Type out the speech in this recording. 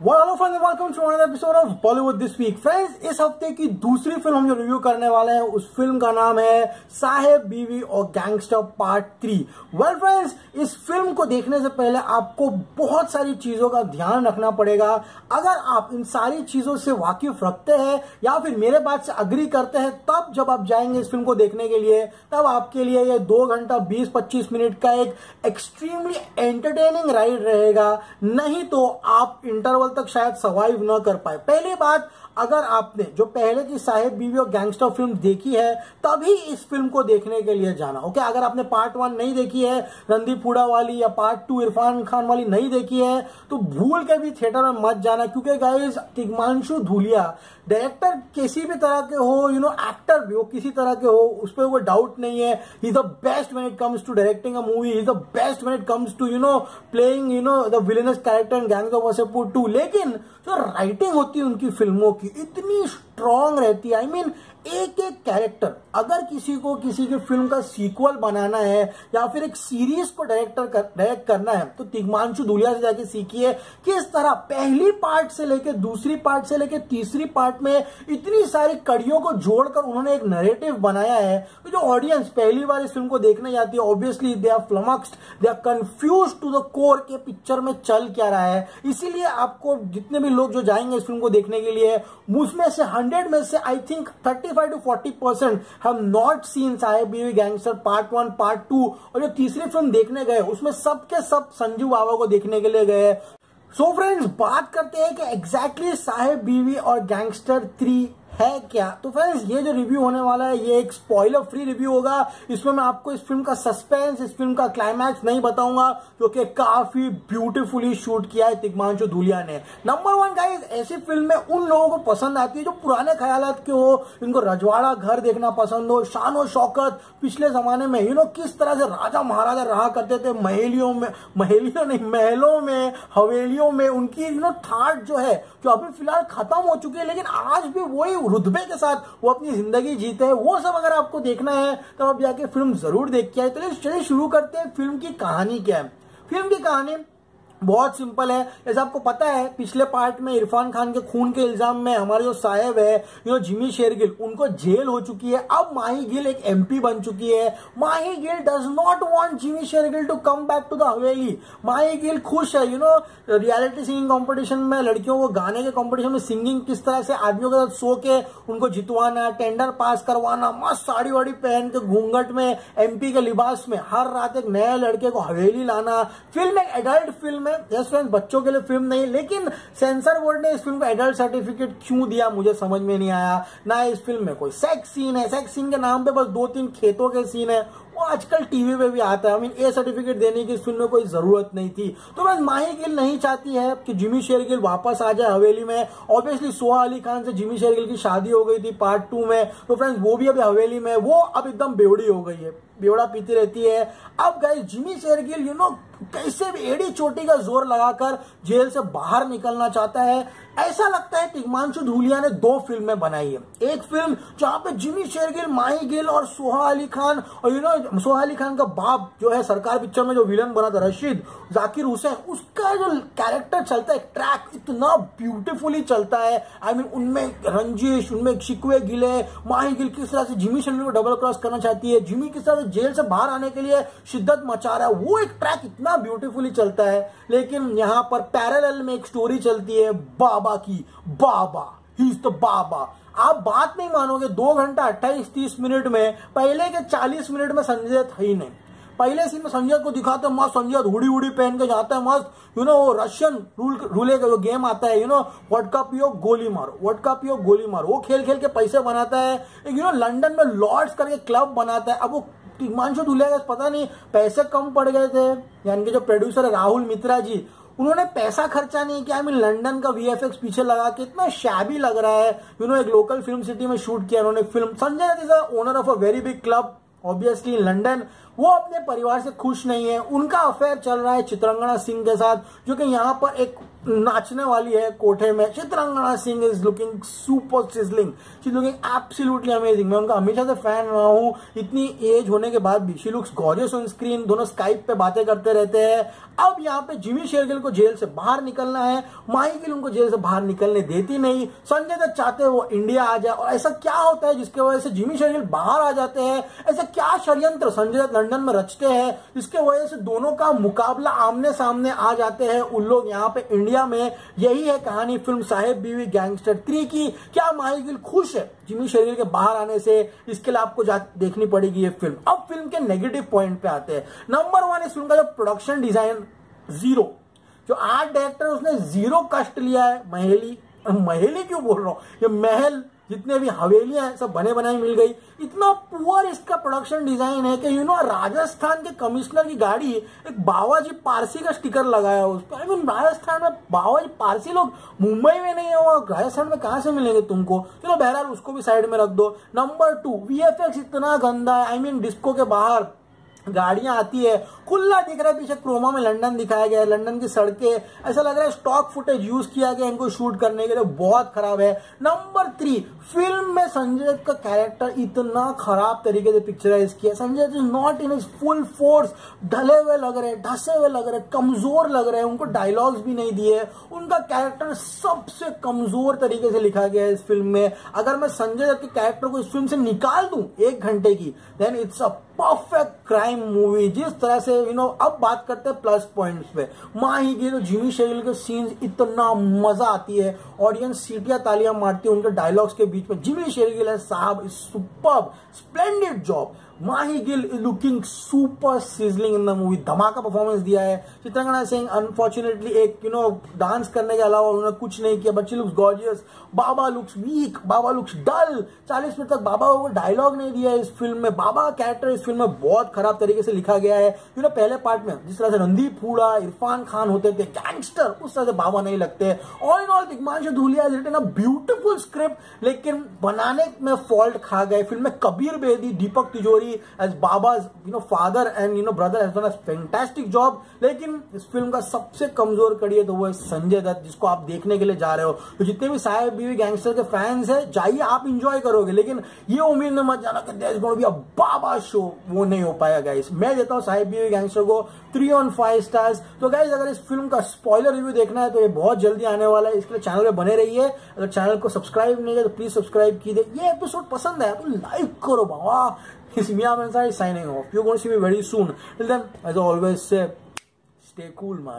Hello friends, welcome to another episode of Bollywood this week. Friends, इस हफ्ते की दूसरी फिल्म हम जो रिव्यू करने वाले हैं उस फिल्म का नाम है साहेब बीवी और गैंगस्टर पार्ट 3। वेल फ्रेंड्स, इस फिल्म को देखने से पहले आपको बहुत सारी चीजों का ध्यान रखना पड़ेगा। अगर आप इन सारी चीजों से वाकिफ रखते हैं या फिर मेरे बात से अग्री करते हैं, तब जब आप जाएंगे इस फिल्म को देखने के लिए, तब आपके लिए ये 2 घंटा 20-25 मिनट का एक एक्सट्रीमली एंटरटेनिंग राइड रहेगा। नहीं तो आप इंटरवल तक शायद सर्वाइव न कर पाए। पहली बात, अगर आपने जो पहले की साहेब बीवी और गैंगस्टर फिल्म देखी है तभी इस फिल्म को देखने के लिए जाना। ओके, अगर आपने पार्ट 1 नहीं देखी है, रणदीप हुडा वाली, या पार्ट 2 इरफान खान वाली नहीं देखी है, तो भूल के भी थिएटर में मत जाना। क्योंकि गाइस, तिग्मांशु धूलिया डायरेक्टर किसी भी तरह के हो, एक्टर भी हो किसी तरह के हो, उस पर कोई डाउट नहीं है। He is the best when it comes to directing a movie. He is the best when it comes to playing the villainous character in gangs of Wasseypur 2। लेकिन जो राइटिंग होती है उनकी फिल्मों की इतनी स्ट्रांग रहती है। आई मीन, एक एक कैरेक्टर, अगर किसी को किसी की फिल्म का सीक्वल बनाना है या फिर एक सीरीज को डायरेक्ट करना है, तो तिग्मांशु धूलिया से जाके सीखिए किस तरह पहली पार्ट से लेकर दूसरी पार्ट से लेकर तीसरी पार्ट में इतनी सारी कड़ियों को जोड़कर उन्होंने एक नैरेटिव बनाया है। तो जो ऑडियंस पहली बार इस फिल्म को देखने जाती है, obviously they are flummoxed, they are confused to the core के पिक्चर में चल क्या रहा है। इसीलिए आपको जितने भी लोग जो जाएंगे इस फिल्म को देखने के लिए, उसमें से 100 में से I think 35 to 40% have not seen साहेब बीवी गैंगस्टर पार्ट 1, पार्ट 2, और जो तीसरी फिल्म देखने गए उसमें सबके सब संजू बाबा को देखने के लिए गए। सो फ्रेंड्स, बात करते हैं कि एग्जैक्टली साहेब बीवी और गैंगस्टर 3 है क्या। तो फ्रेंड्स, ये जो रिव्यू होने वाला है ये एक स्पॉइलर फ्री रिव्यू होगा। इसमें मैं आपको इस फिल्म का सस्पेंस, इस फिल्म का क्लाइमैक्स नहीं बताऊंगा, क्योंकि काफी ब्यूटीफुली शूट किया है तिग्मांशु धूलिया ने। नंबर 1 गाइस, ऐसी फिल्में उन लोगों को पसंद आती है जो पुराने ख्यालात के हो, इनको रजवाड़ा घर देखना पसंद हो, शान और शौकत पिछले जमाने में किस तरह से राजा महाराजा रहा करते थे, महलों में, हवेलियों में, उनकी ठाट जो है जो अभी फिलहाल खत्म हो चुकी है, लेकिन आज भी वही रुतबे के साथ वो अपनी जिंदगी जीते हैं। वो सब अगर आपको देखना है तो आप जाके फिल्म जरूर देख के आए। तो चलिए शुरू करते हैं। फिल्म की कहानी क्या है। फिल्म की कहानी बहुत सिंपल है। जैसे आपको पता है, पिछले पार्ट में इरफान खान के खून के इल्जाम में हमारे जो साहेब है जिमी शेरगिल, उनको जेल हो चुकी है। अब माही गिल एक एमपी बन चुकी है। Mahi Gill does not want Jimmy Shergill to come back to the haveli. Mahi Gill खुश है रियलिटी सिंगिंग कंपटीशन में, लड़कियों को गाने के कंपटीशन में सिंगिंग किस तरह से आदमियों के साथ सो के उनको जितवाना, टेंडर पास करवाना, मस्त साड़ी वाड़ी पहन के घूंघट में, एमपी के लिबास में हर रात एक नए लड़के को हवेली लाना। फिल्म एक एडल्ट फिल्म, यस फ्रेंड्स, बच्चों के लिए फिल्म नहीं। लेकिन सेंसर बोर्ड ने इस फिल्म को एडल्ट सर्टिफिकेट क्यों दिया मुझे समझ में नहीं आया। ना इस फिल्म में कोई सेक्स सीन है, सेक्स सीन के नाम पे बस 2-3 खेतों के सीन है, वो आजकल टीवी पे भी आता है। आई मीन, ए सर्टिफिकेट देने की इस फिल्म में कोई जरूरत नहीं थी। तो बस माही गिल नहीं चाहती है कि जिमी शेरगिल वापस आ जाए हवेली में। ऑब्वियसली सोहा अली खान से जिमी शेरगिल की शादी हो गई थी पार्ट 2 में, तो फ्रेंड्स वो भी अभी हवेली में, वो अब एकदम बेवड़ी हो गई है, बेवड़ा पीती रहती है। अब गाइस, जिमी शेरगिल कैसे भी एड़ी चोटी का जोर लगाकर जेल से बाहर निकलना चाहता है। ऐसा लगता है तिग्मांशु धूलिया ने 2 फिल्में बनाई है। एक फिल्म जहां पे जिमी शेरगिल, माही गिल और सोहा अली खान, और सोहा अली खान का बाप जो है सरकार पिक्चर में जो विलन बना था रशीद, जाकिर हुसैन, उसका जो कैरेक्टर चलता है, ट्रैक इतना ब्यूटीफुली चलता है। आई मीन, उनमें रंजिश, उनमें शिकवे गिले, माही गिल किस तरह से जिमी शेरगिल को डबल क्रॉस करना चाहती है, जिमी किस तरह से जेल से बाहर आने के लिए शिद्दत मचा रहा है, वो एक ट्रैक इतना ब्यूटीफुली चलता है। लेकिन यहाँ पर पैरेलल में एक स्टोरी चलती है बाबा की। बाबा, ही इज द बाबा। आप बात नहीं मानोगे, 2 घंटा 28-30 मिनट में पहले के 40 मिनट में संजय था ही नहीं। पहले सीन में संजय को दिखाते मस्त, संजय हुडी उड़ी पहन के जाता है मस्त, वो रशियन रूले का जो गेम आता है, वोडका पियो गोली मारो, वोडका पियो गोली मारो, वो खेल खेल के पैसे बनाता है। लंदन में लॉर्ड्स करके क्लब बनाता है। अब वो तिग्मांशु धूलिया का पता नहीं पैसे कम पड़ गए थे, यानी कि जो प्रोड्यूसर है राहुल मित्रा जी, उन्होंने पैसा खर्चा नहीं किया। लंदन का वीएफएक्स पीछे लगा के इतना शैबी लग रहा है। एक लोकल फिल्म सिटी में शूट किया उन्होंने film. Sanjay is owner of a very big club obviously in London. वो अपने परिवार से खुश नहीं है। उनका अफेयर चल रहा है चित्रांगना सिंह के साथ, जो कि यहाँ पर एक नाचने वाली है कोठे में। Chitrangana Singh is looking super sizzling, she looking absolutely amazing. मैं उनका हमेशा से फैन रहा हूँ, इतनी एज होने के बाद भी she looks gorgeous on screen. दोनों स्काइप पे बातें करते रहते हैं। अब यहाँ पे जिमी शेरगिल को जेल से बाहर निकलना है, माही गिल उनको जेल से बाहर निकलने देती नहीं। संजय दत्त चाहते हैं वो इंडिया आ जाए, और ऐसा क्या होता है जिसके वजह से जिमी शेरगिल बाहर आ जाते हैं? ऐसा क्या षड्यंत्र संजय दत्त लंदन में रचते हैं जिसके वजह से दोनों का मुकाबला आमने सामने आ जाते हैं उन लोग यहाँ पे इंडिया में? यही है कहानी फिल्म साहेब बीवी गैंगस्टर 3 की। क्या माही गिल खुश है जिमी शेरगिल के बाहर आने से? इसके लिए आपको देखनी पड़ेगी ये फिल्म। अब फिल्म के नेगेटिव पॉइंट पे आते हैं। नंबर 1, इस फिल्म का जो प्रोडक्शन डिजाइन जीरो, जो आर्ट डायरेक्टर उसने जीरो कष्ट लिया है। महेली क्यों बोल रहा हूं, ये महल जितने भी हवेलियां हैं सब बने बनाई मिल गई। इतना पुअर इसका प्रोडक्शन डिजाइन है कि राजस्थान के कमिश्नर की गाड़ी एक बावाजी पारसी का स्टिकर लगाया उस पर। राजस्थान में बावाजी पारसी लोग मुंबई में नहीं है, वो राजस्थान में कहां से मिलेंगे तुमको? चलो बहरहाल उसको भी साइड में रख दो। नंबर 2, वीएफएक्स इतना गंदा है। डिस्को के बाहर गाड़ियां आती है, खुला दिख रहा है, पीछे क्रोमा में लंदन दिखाया गया है, लंदन की सड़कें, ऐसा लग रहा है स्टॉक फुटेज यूज किया गया इनको शूट करने के लिए, बहुत खराब है। नंबर 3, फिल्म में संजय दत्त का कैरेक्टर इतना खराब तरीके से पिक्चराइज किया। Sanjay Dutt is not in his full force, ढले हुए लग रहे, ढसे हुए लग रहे, कमजोर लग रहे हैं। उनको डायलॉग्स भी नहीं दिए, उनका कैरेक्टर सबसे कमजोर तरीके से लिखा गया है इस फिल्म में। अगर मैं संजय दत्त के कैरेक्टर को इस फिल्म से निकाल दूं 1 घंटे की, then it's a perfect crime movie. जिस तरह से अब बात करते हैं प्लस पॉइंट्स पे, माही गिल, जिमी शेरगिल के सीन्स इतना मजा आती है, ऑडियंस सीटियां तालियां मारती है उनके डायलॉग्स के बीच में। जिमी शेरगिल है साहब, superb, splendid job. Mahie Gill is looking super sizzling in the movie, धमाका परफॉर्मेंस दिया है। चित्रांगना सिंह अनफॉर्चुनेटली एक डांस करने के अलावा उन्होंने कुछ नहीं किया, बट शी लुक्स गॉर्जियस। बाबा लुक्स वीक, बाबा लुक्स डल। 40 मिनट तक बाबा को डायलॉग नहीं दिया है इस फिल्म में। बाबा का कैरेक्टर इस फिल्म में बहुत खराब तरीके से लिखा गया है। पहले पार्ट में जिस तरह से रणदीप हुडा, इरफान खान होते थे गैंगस्टर, उस तरह से बाबा नहीं लगते। All in all Tigmanshu Dhulia is written a beautiful script, लेकिन बनाने में फॉल्ट खा गए। फिल्म में कबीर बेदी, दीपक तिजोरी as Baba's father and brother has done a fantastic job, लेकिन इस फिल्म का सबसे कमजोर कड़ी है तो वो है संजय दत्त, जिसको आप देखने के लिए जा रहे हो। तो जितने भी साहेब बीवी गैंगस्टर के फैंस हैं, जाइए, आप इंजॉय करोगे, लेकिन ये उम्मीद में मत जाना कि there's going to be a Baba show, वो नहीं हो पाया गाइस। मैं देता हूँ साहेब बीवी गैंगस्टर को 3 on 5 स्टार्स। तो गाइस अगर इस फिल्म का स्पॉइलर रिव्यू देखना है तो ये बहुत जल्दी आने वाला है, इसके लिए चैनल पे बने रहिए। अगर चैनल को सब्सक्राइब नहीं किया तो प्लीज सब्सक्राइब कीजिए। ये एपिसोड पसंद है तो लाइक करो बाबा। It's me, Aman Sai, signing off. You're going to see me very soon. Till then, as I always say, stay cool, man.